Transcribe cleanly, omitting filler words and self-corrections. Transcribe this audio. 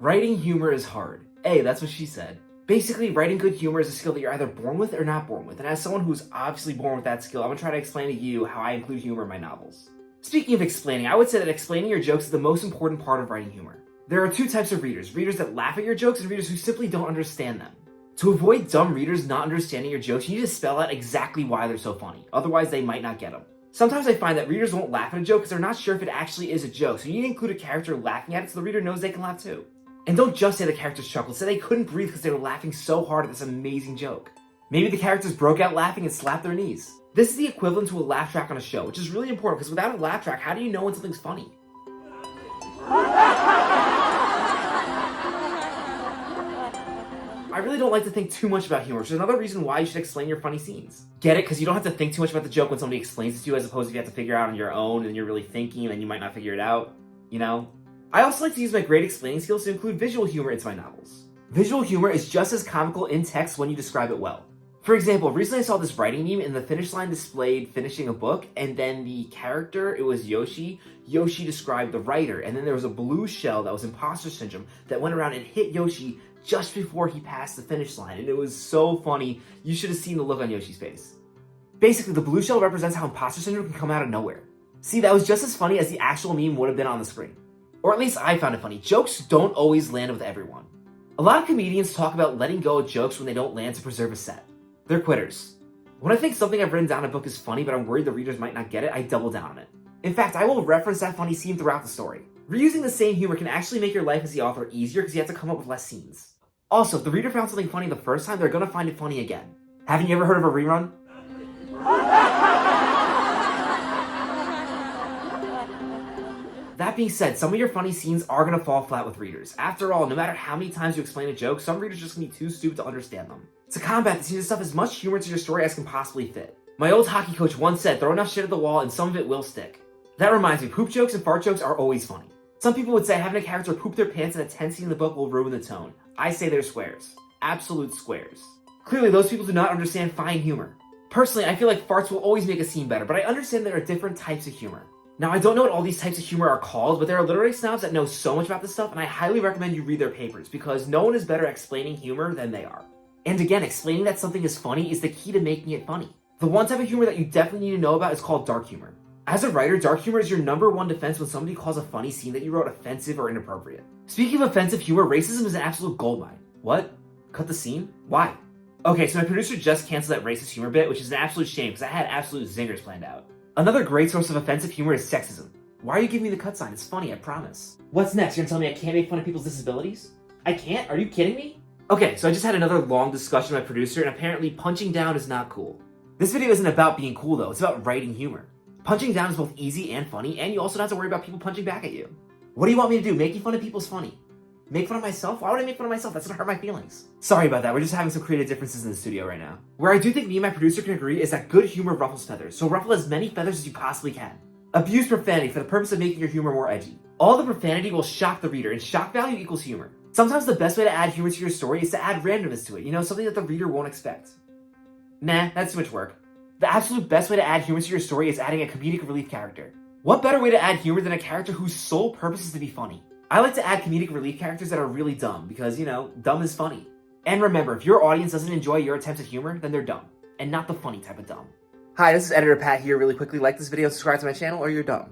Writing humor is hard. Hey, that's what she said. Basically, writing good humor is a skill that you're either born with or not born with. And as someone who's obviously born with that skill, I'm gonna try to explain to you how I include humor in my novels. Speaking of explaining, I would say that explaining your jokes is the most important part of writing humor. There are two types of readers that laugh at your jokes and readers who simply don't understand them. To avoid dumb readers not understanding your jokes, you need to spell out exactly why they're so funny. Otherwise, they might not get them. Sometimes I find that readers won't laugh at a joke because they're not sure if it actually is a joke, so you need to include a character laughing at it so the reader knows they can laugh too. And don't just say the characters chuckled, say they couldn't breathe because they were laughing so hard at this amazing joke. Maybe the characters broke out laughing and slapped their knees. This is the equivalent to a laugh track on a show, which is really important because without a laugh track, how do you know when something's funny? I really don't like to think too much about humor, which is another reason why you should explain your funny scenes. Get it? Because you don't have to think too much about the joke when somebody explains it to you, as opposed to if you have to figure it out on your own and you're really thinking and then you might not figure it out, you know? I also like to use my great explaining skills to include visual humor into my novels. Visual humor is just as comical in text when you describe it well. For example, recently I saw this writing meme and the finish line displayed finishing a book, and then the character, it was Yoshi. Yoshi described the writer, and then there was a blue shell that was imposter syndrome that went around and hit Yoshi just before he passed the finish line, and it was so funny. You should have seen the look on Yoshi's face. Basically, the blue shell represents how imposter syndrome can come out of nowhere. See, that was just as funny as the actual meme would have been on the screen. Or at least I found it funny. Jokes don't always land with everyone. A lot of comedians talk about letting go of jokes when they don't land to preserve a set. They're quitters. When I think something I've written down in a book is funny, but I'm worried the readers might not get it, I double down on it. In fact, I will reference that funny scene throughout the story. Reusing the same humor can actually make your life as the author easier because you have to come up with less scenes. Also, if the reader found something funny the first time, they're gonna find it funny again. Haven't you ever heard of a rerun? That being said, some of your funny scenes are gonna fall flat with readers. After all, no matter how many times you explain a joke, some readers are just gonna be too stupid to understand them. To combat this, you need to stuff as much humor into your story as can possibly fit. My old hockey coach once said, throw enough shit at the wall and some of it will stick. That reminds me, poop jokes and fart jokes are always funny. Some people would say having a character poop their pants in a tense scene in the book will ruin the tone. I say they're squares. Absolute squares. Clearly, those people do not understand fine humor. Personally, I feel like farts will always make a scene better, but I understand there are different types of humor. Now, I don't know what all these types of humor are called, but there are literary snobs that know so much about this stuff, and I highly recommend you read their papers, because no one is better at explaining humor than they are. And again, explaining that something is funny is the key to making it funny. The one type of humor that you definitely need to know about is called dark humor. As a writer, dark humor is your #1 defense when somebody calls a funny scene that you wrote offensive or inappropriate. Speaking of offensive humor, racism is an absolute goldmine. What? Cut the scene? Why? Okay, so my producer just canceled that racist humor bit, which is an absolute shame because I had absolute zingers planned out. Another great source of offensive humor is sexism. Why are you giving me the cut sign? It's funny, I promise. What's next? You're gonna tell me I can't make fun of people's disabilities? I can't? Are you kidding me? Okay, so I just had another long discussion with my producer, and apparently punching down is not cool. This video isn't about being cool though, it's about writing humor. Punching down is both easy and funny, and you also don't have to worry about people punching back at you. What do you want me to do? Making fun of people's funny? Make fun of myself? Why would I make fun of myself? That's gonna hurt my feelings. Sorry about that, we're just having some creative differences in the studio right now. Where I do think me and my producer can agree is that good humor ruffles feathers, so ruffle as many feathers as you possibly can. Abuse profanity for the purpose of making your humor more edgy. All the profanity will shock the reader, and shock value equals humor. Sometimes the best way to add humor to your story is to add randomness to it, something that the reader won't expect. Nah, that's too much work. The absolute best way to add humor to your story is adding a comedic relief character. What better way to add humor than a character whose sole purpose is to be funny? I like to add comedic relief characters that are really dumb because, dumb is funny. And remember, if your audience doesn't enjoy your attempts at humor, then they're dumb. And not the funny type of dumb. Hi, this is Editor Pat here. Really quickly, like this video, subscribe to my channel, or you're dumb.